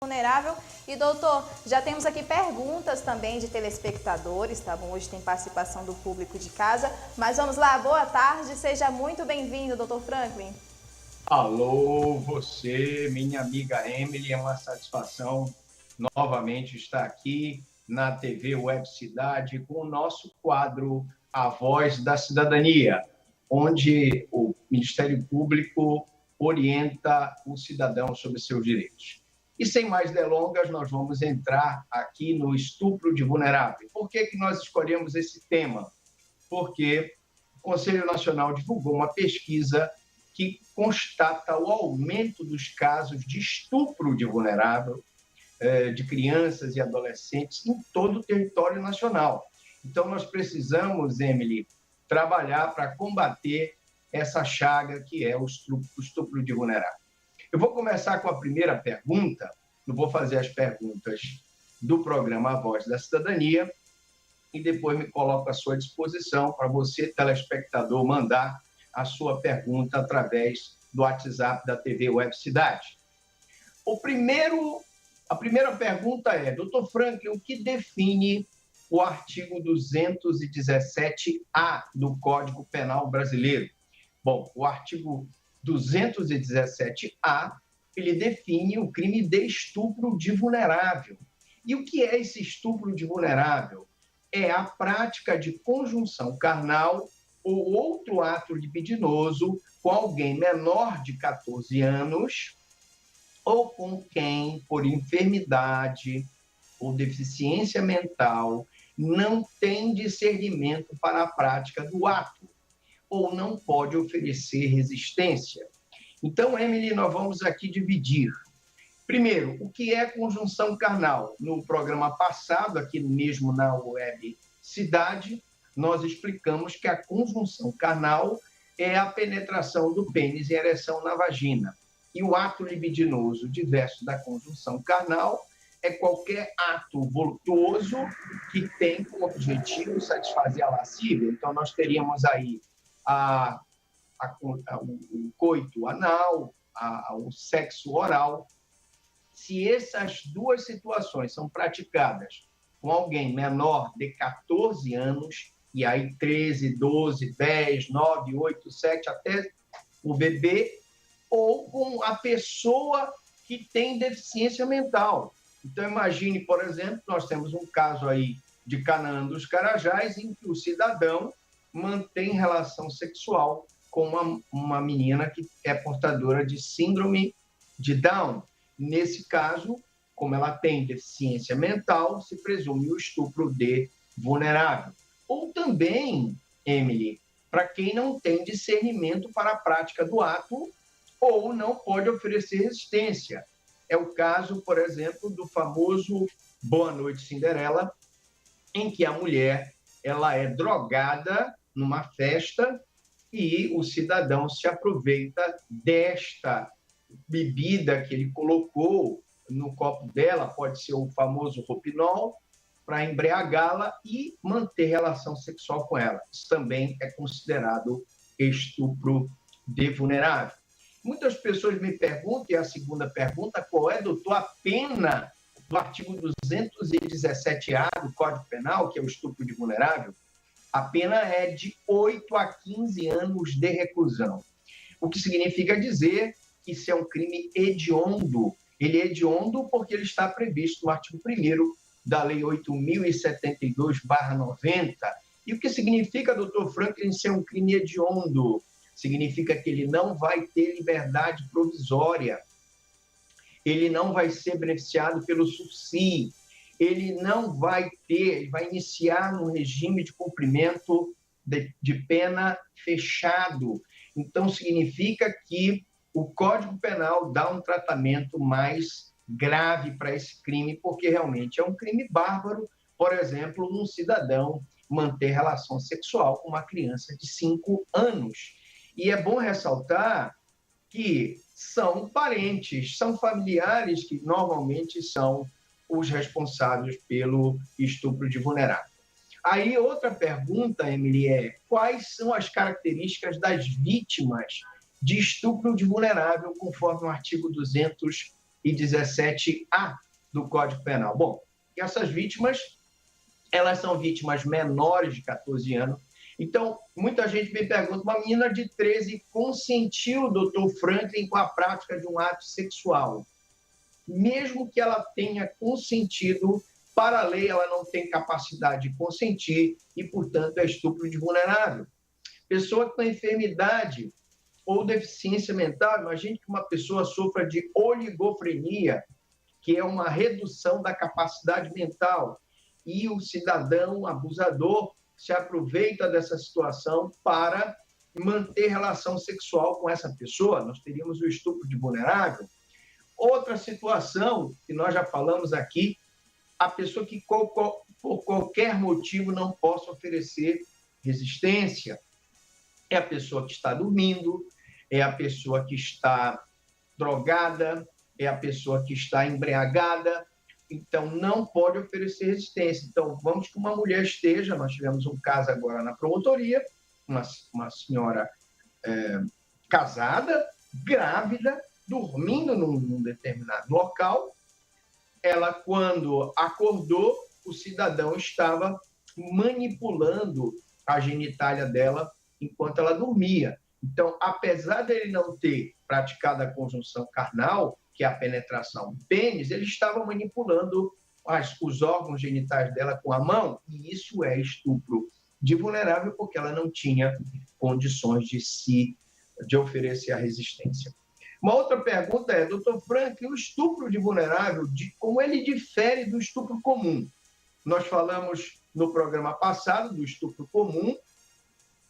vulnerável. E doutor, já temos aqui perguntas também de telespectadores, tá bom? Hoje tem participação do público de casa, mas vamos lá, boa tarde, seja muito bem-vindo, doutor Franklin. Alô, você, minha amiga Emily, é uma satisfação novamente estar aqui na TV Web Cidade com o nosso quadro A Voz da Cidadania, onde o Ministério Público orienta o cidadão sobre seus direitos. E sem mais delongas, nós vamos entrar aqui no estupro de vulnerável. Por que nós escolhemos esse tema? Porque o Conselho Nacional divulgou uma pesquisa que constata o aumento dos casos de estupro de vulnerável, de crianças e adolescentes em todo o território nacional. Então, nós precisamos, Emily, trabalhar para combater essa chaga que é o estupro de vulnerável. Eu vou começar com a primeira pergunta, não vou fazer as perguntas do programa A Voz da Cidadania, e depois me coloco à sua disposição para você, telespectador, mandar a sua pergunta através do WhatsApp da TV Web Cidade. A primeira pergunta é, doutor Franklin, o que define o artigo 217-A do Código Penal Brasileiro? Bom, o artigo 217-A, ele define o crime de estupro de vulnerável. E o que é esse estupro de vulnerável? É a prática de conjunção carnal ou outro ato libidinoso com alguém menor de 14 anos ou com quem, por enfermidade ou deficiência mental, não tem discernimento para a prática do ato ou não pode oferecer resistência. Então, Emily, nós vamos aqui dividir. Primeiro, o que é conjunção carnal? No programa passado, aqui mesmo na Web Cidade, nós explicamos que a conjunção carnal é a penetração do pênis e ereção na vagina. E o ato libidinoso diverso da conjunção carnal é qualquer ato voluptuoso que tem como objetivo satisfazer a lascívia. Então, nós teríamos aí o coito anal, o sexo oral. Se essas duas situações são praticadas com alguém menor de 14 anos, e aí 13, 12, 10, 9, 8, 7, até o bebê, ou com a pessoa que tem deficiência mental. Então, imagine, por exemplo, nós temos um caso aí de Canaã dos Carajás, em que o cidadão mantém relação sexual com uma menina que é portadora de síndrome de Down. Nesse caso, como ela tem deficiência mental, se presume o estupro de vulnerável. Ou também, Emily, para quem não tem discernimento para a prática do ato ou não pode oferecer resistência. É o caso, por exemplo, do famoso Boa Noite Cinderela, em que a mulher ela é drogada numa festa e o cidadão se aproveita desta bebida que ele colocou no copo dela, pode ser o famoso Roupinol, para embriagá-la e manter relação sexual com ela. Isso também é considerado estupro de vulnerável. Muitas pessoas me perguntam, e a segunda pergunta, qual é, doutor, a pena do artigo 217-A do Código Penal, que é o estupro de vulnerável? A pena é de 8 a 15 anos de reclusão. O que significa dizer que isso é um crime hediondo. Ele é hediondo porque ele está previsto no artigo 1º da Lei 8.072/90. E o que significa, doutor Franklin, ser um crime hediondo? Significa que ele não vai ter liberdade provisória, ele não vai ser beneficiado pelo SUSI, ele não vai ter, ele vai iniciar um regime de cumprimento de pena fechado. Então, significa que o Código Penal dá um tratamento mais grave para esse crime, porque realmente é um crime bárbaro, por exemplo, um cidadão manter relação sexual com uma criança de 5 anos. E é bom ressaltar que são parentes, são familiares que normalmente são os responsáveis pelo estupro de vulnerável. Aí, outra pergunta, Emily, é quais são as características das vítimas de estupro de vulnerável, conforme o artigo 217 e 17A do Código Penal. Bom, essas vítimas, elas são vítimas menores de 14 anos. Então, muita gente me pergunta, uma menina de 13 consentiu, doutor Franklin, com a prática de um ato sexual. Mesmo que ela tenha consentido, para a lei ela não tem capacidade de consentir e, portanto, é estupro de vulnerável. Pessoa com enfermidade ou deficiência mental, imagine que uma pessoa sofra de oligofrenia, que é uma redução da capacidade mental, e o cidadão abusador se aproveita dessa situação para manter relação sexual com essa pessoa. Nós teríamos o estupro de vulnerável. Outra situação, que nós já falamos aqui, a pessoa que por qualquer motivo não possa oferecer resistência. É a pessoa que está dormindo, é a pessoa que está drogada, é a pessoa que está embriagada, então não pode oferecer resistência. Então, vamos que uma mulher esteja, nós tivemos um caso agora na promotoria, uma senhora casada, grávida, dormindo num determinado local. Ela, quando acordou, o cidadão estava manipulando a genitália dela enquanto ela dormia. Então, apesar dele não ter praticado a conjunção carnal, que é a penetração do pênis, ele estava manipulando os órgãos genitais dela com a mão, e isso é estupro de vulnerável, porque ela não tinha condições de oferecer a resistência. Uma outra pergunta é, doutor Franklin, o estupro de vulnerável, como ele difere do estupro comum? Nós falamos no programa passado do estupro comum,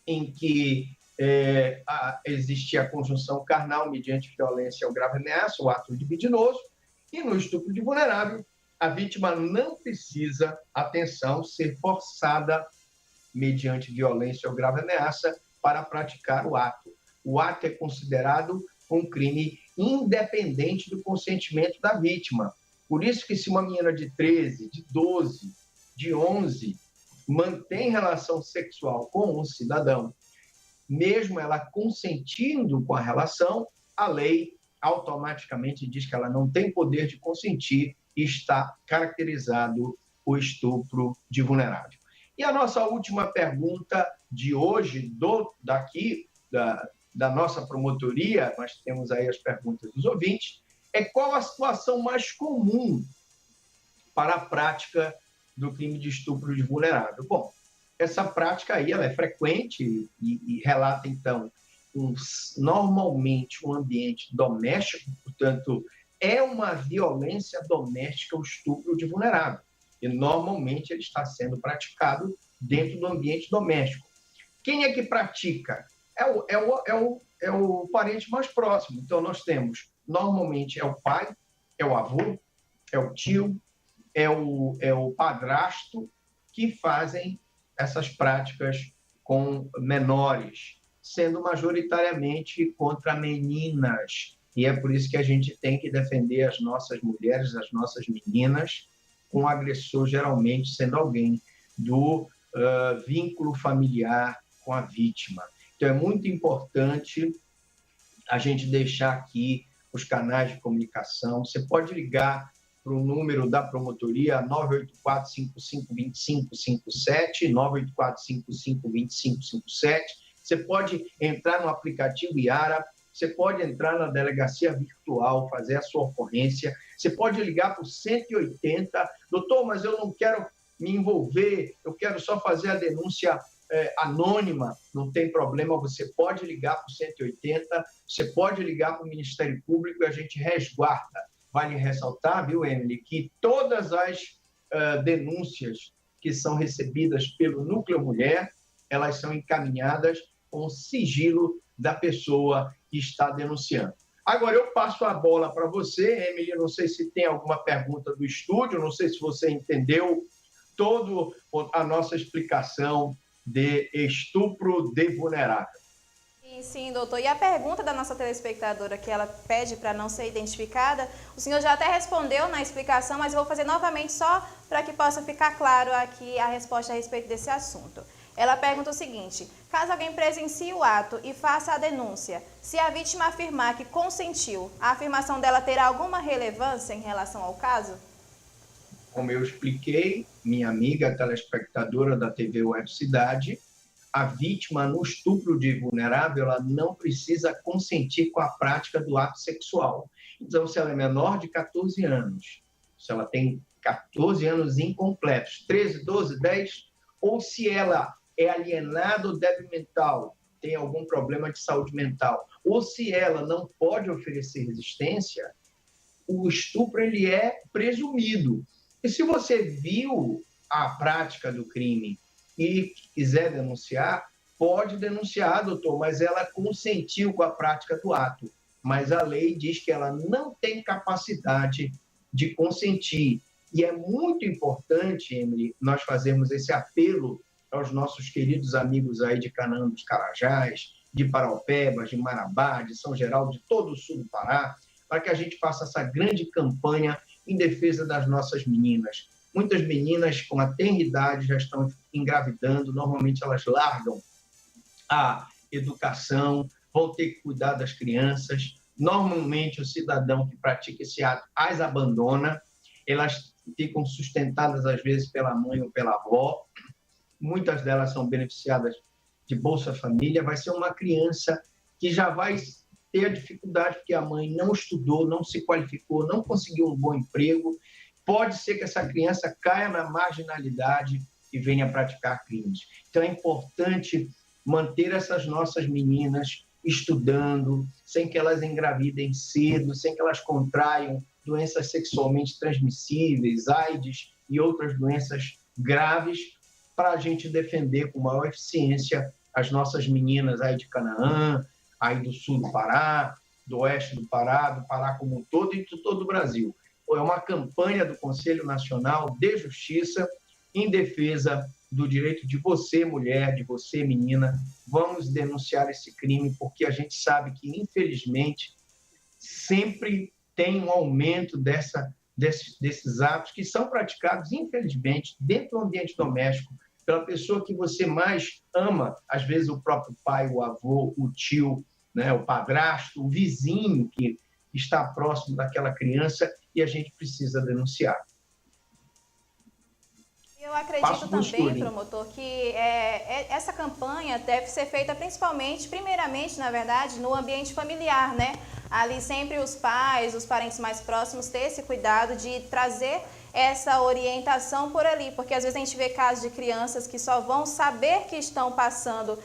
em que existia a conjunção carnal mediante violência ou grave ameaça, o ato libidinoso, e no estupro de vulnerável, a vítima não precisa, atenção, ser forçada mediante violência ou grave ameaça para praticar o ato. O ato é considerado um crime independente do consentimento da vítima. Por isso que se uma menina de 13, de 12, de 11 mantém relação sexual com um cidadão, mesmo ela consentindo com a relação, a lei automaticamente diz que ela não tem poder de consentir e está caracterizado o estupro de vulnerável. E a nossa última pergunta de hoje, da nossa promotoria, nós temos aí as perguntas dos ouvintes, é qual a situação mais comum para a prática do crime de estupro de vulnerável? Bom, essa prática aí ela é frequente e relata, então, normalmente um ambiente doméstico, portanto, é uma violência doméstica o estupro de vulnerável. E, normalmente, ele está sendo praticado dentro do ambiente doméstico. Quem é que pratica? É o parente mais próximo. Então, nós temos, normalmente, é o pai, é o avô, é o tio, é o padrasto que fazem essas práticas com menores, sendo majoritariamente contra meninas. E é por isso que a gente tem que defender as nossas mulheres, as nossas meninas, com o agressor geralmente sendo alguém do vínculo familiar com a vítima. Então, é muito importante a gente deixar aqui os canais de comunicação. Você pode ligar para o número da promotoria 984-55-2557, 984-55-2557. Você pode entrar no aplicativo Iara, você pode entrar na delegacia virtual, fazer a sua ocorrência, você pode ligar para o 180. Doutor, mas eu não quero me envolver, eu quero só fazer a denúncia anônima, não tem problema, você pode ligar para o 180, você pode ligar para o Ministério Público e a gente resguarda. Vale ressaltar, viu, Emily, que todas as denúncias que são recebidas pelo Núcleo Mulher, elas são encaminhadas com o sigilo da pessoa que está denunciando. Agora, eu passo a bola para você, Emily, não sei se tem alguma pergunta do estúdio, não sei se você entendeu toda a nossa explicação de estupro de vulnerável. Sim, doutor. E a pergunta da nossa telespectadora, que ela pede para não ser identificada, o senhor já até respondeu na explicação, mas eu vou fazer novamente só para que possa ficar claro aqui a resposta a respeito desse assunto. Ela pergunta o seguinte: caso alguém presencie o ato e faça a denúncia, se a vítima afirmar que consentiu, a afirmação dela terá alguma relevância em relação ao caso? Como eu expliquei, minha amiga telespectadora da TV Web Cidade, a vítima no estupro de vulnerável, ela não precisa consentir com a prática do ato sexual. Então, se ela é menor de 14 anos, se ela tem 14 anos incompletos, 13, 12, 10, ou se ela é alienada ou débil mental, tem algum problema de saúde mental, ou se ela não pode oferecer resistência, o estupro ele é presumido. E se você viu a prática do crime e quiser denunciar, pode denunciar, doutor, mas ela consentiu com a prática do ato. Mas a lei diz que ela não tem capacidade de consentir. E é muito importante, Emily, nós fazermos esse apelo aos nossos queridos amigos aí de Canaã dos Carajás, de Paraupebas, de Marabá, de São Geraldo, de todo o sul do Pará, para que a gente faça essa grande campanha em defesa das nossas meninas. Muitas meninas com a tenra idade já estão engravidando, normalmente elas largam a educação, vão ter que cuidar das crianças. Normalmente o cidadão que pratica esse ato as abandona, elas ficam sustentadas às vezes pela mãe ou pela avó, muitas delas são beneficiadas de Bolsa Família. Vai ser uma criança que já vai ter a dificuldade porque a mãe não estudou, não se qualificou, não conseguiu um bom emprego. Pode ser que essa criança caia na marginalidade e venha praticar crimes. Então, é importante manter essas nossas meninas estudando, sem que elas engravidem cedo, sem que elas contraiam doenças sexualmente transmissíveis, AIDS e outras doenças graves, para a gente defender com maior eficiência as nossas meninas aí de Canaã, aí do sul do Pará, do oeste do Pará como um todo e de todo o Brasil. É uma campanha do Conselho Nacional de Justiça em defesa do direito de você, mulher, de você, menina. Vamos denunciar esse crime, porque a gente sabe que, infelizmente, sempre tem um aumento desses atos que são praticados, infelizmente, dentro do ambiente doméstico, pela pessoa que você mais ama, às vezes o próprio pai, o avô, o tio, né, o padrasto, o vizinho que está próximo daquela criança, e a gente precisa denunciar. Eu acredito também, promotor, que essa campanha deve ser feita primeiramente, na verdade, no ambiente familiar, né? Ali sempre os pais, os parentes mais próximos ter esse cuidado de trazer essa orientação por ali, porque às vezes a gente vê casos de crianças que só vão saber que estão passando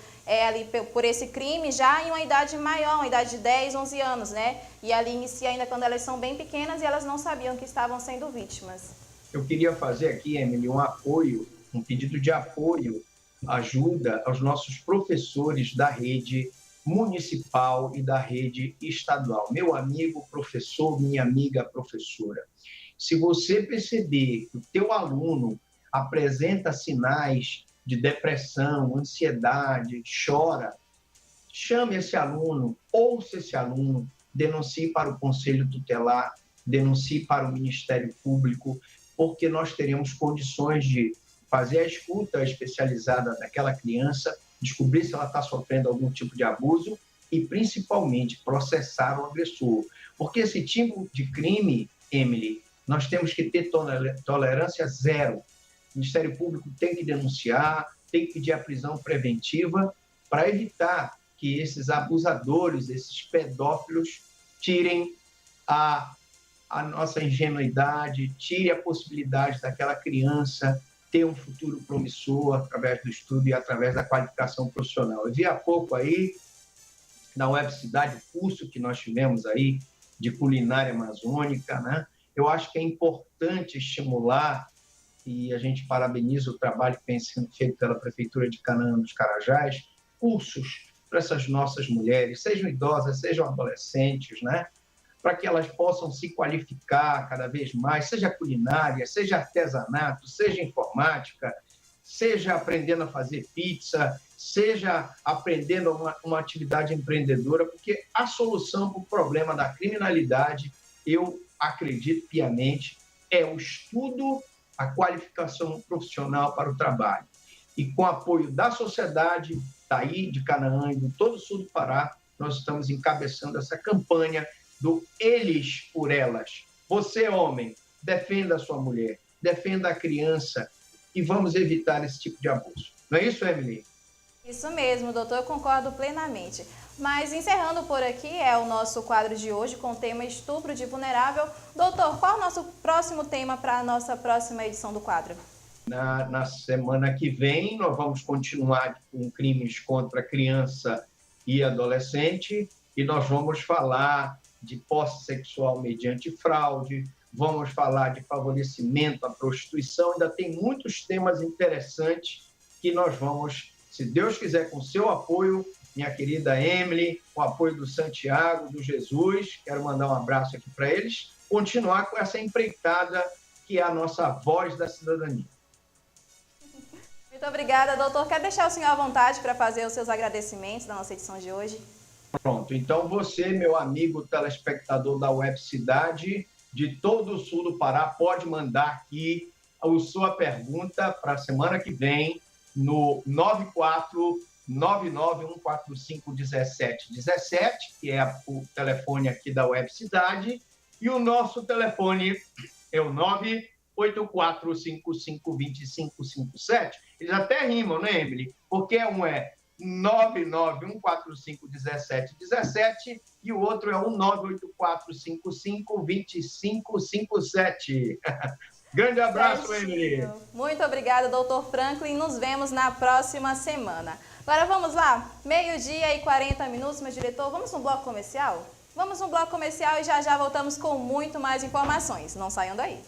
ali por esse crime já em uma idade maior, uma idade de 10, 11 anos, né? E ali inicia ainda quando elas são bem pequenas e elas não sabiam que estavam sendo vítimas. Eu queria fazer aqui, Emily, um pedido de apoio, ajuda aos nossos professores da rede municipal e da rede estadual. Meu amigo professor, minha amiga professora, se você perceber que o teu aluno apresenta sinais de depressão, ansiedade, chora, chame esse aluno, ouça esse aluno, denuncie para o Conselho Tutelar, denuncie para o Ministério Público, porque nós teremos condições de fazer a escuta especializada daquela criança, descobrir se ela está sofrendo algum tipo de abuso e, principalmente, processar o agressor. Porque esse tipo de crime, Emily, nós temos que ter tolerância zero. O Ministério Público tem que denunciar, tem que pedir a prisão preventiva para evitar que esses abusadores, esses pedófilos, tirem a nossa ingenuidade, tire a possibilidade daquela criança ter um futuro promissor através do estudo e através da qualificação profissional. Eu vi há pouco aí, na Web Cidade, o curso que nós tivemos aí de culinária amazônica, né? Eu acho que é importante estimular, e a gente parabeniza o trabalho que vem sendo feito pela Prefeitura de Canaã dos Carajás, cursos para essas nossas mulheres, sejam idosas, sejam adolescentes, né? Para que elas possam se qualificar cada vez mais, seja culinária, seja artesanato, seja informática, seja aprendendo a fazer pizza, seja aprendendo uma atividade empreendedora, porque a solução para o problema da criminalidade, eu acredito piamente, é o estudo, a qualificação profissional para o trabalho. e com apoio da sociedade, daí de Canaã e de todo o sul do Pará, nós estamos encabeçando essa campanha do Eles por Elas. Você, homem, defenda a sua mulher, defenda a criança e vamos evitar esse tipo de abuso. Não é isso, Emily? Isso mesmo, doutor, eu concordo plenamente. Mas encerrando por aqui é o nosso quadro de hoje com o tema estupro de vulnerável. Doutor, qual é o nosso próximo tema para a nossa próxima edição do quadro? Na semana que vem, nós vamos continuar com crimes contra criança e adolescente e nós vamos falar de posse sexual mediante fraude, vamos falar de favorecimento à prostituição, ainda tem muitos temas interessantes que nós vamos, se Deus quiser, com seu apoio, minha querida Emily, com o apoio do Santiago, do Jesus, quero mandar um abraço aqui para eles, continuar com essa empreitada que é a nossa voz da cidadania. Muito obrigada, doutor. Quer deixar o senhor à vontade para fazer os seus agradecimentos da nossa edição de hoje? Pronto, então você, meu amigo telespectador da Web Cidade, de todo o sul do Pará, pode mandar aqui a sua pergunta para a semana que vem no 94991451717, que é o telefone aqui da Web Cidade, e o nosso telefone é o 984552557. Eles até rimam, né, Emily? Porque um é 991451717 e o outro é o 984552557. Grande abraço, Emily. Muito obrigada, doutor Franklin. Nos vemos na próxima semana. Agora vamos lá? 12h40, meu diretor. Vamos no bloco comercial? Vamos no bloco comercial e já voltamos com muito mais informações. Não saiam daí.